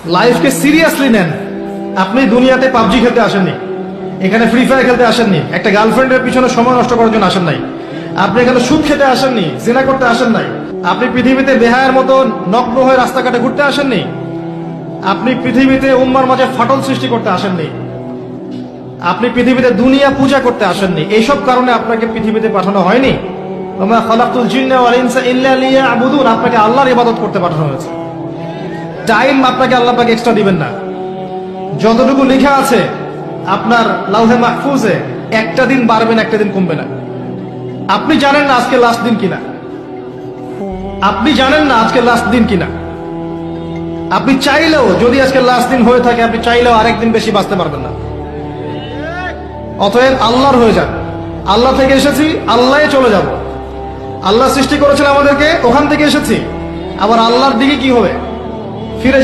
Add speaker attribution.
Speaker 1: লাইফকে seriously নেন। আপনি দুনিয়াতে পাবজি খেলতে আসেননি, এখানে ফ্রি ফায়ার খেলতে আসেননি, একটা গার্লফ্রেন্ডের পিছনে সময় নষ্ট করার জন্য আসেন নাই, আপনি এখানে সুদ খেতে আসেননি, জিনা করতে আসেন নাই, আপনি পৃথিবীতে বেহায়ের মতো নগ্ন হয়ে রাস্তাঘাটে ঘুরতে আসেননি, আপনি পৃথিবীতে উম্মার মাঝে ফাটল সৃষ্টি করতে আসেননি, আপনি পৃথিবীতে দুনিয়া পূজা করতে আসেননি। এইসব কারণে আপনাকে পৃথিবীতে পাঠানো হয়নি। ওমা খালাকতুল জিন্না ওয়াল ইনসা ইল্লা লিয়াবুদুন, আপনাকে আল্লাহর ইবাদত করতে পাঠানো হয়েছে। টাইম আপনাকে আল্লাহ পাক এক্সট্রা দিবেন না। যতটুকু লেখা আছে আপনার লাউহে মাহফুজে, একটা দিন বাড়বে না, একটা দিন কমবে না। আপনি জানেন না আজকে লাস্ট দিন কিনা, আপনি জানেন না আজকে লাস্ট দিন কিনা। আপনি চাইলেও, যদি আজকে লাস্ট দিন হয়ে থাকে, আপনি চাইলেও আরেকদিন বেশি বাঁচতে পারবেন না। অতএব আল্লাহর হয়ে যান। আল্লাহ থেকে এসেছি, আল্লাহ চলে যাব। আল্লাহ সৃষ্টি করেছেন আমাদেরকে, ওখান থেকে এসেছি, আবার আল্লাহর দিকে কি হবে ফিরে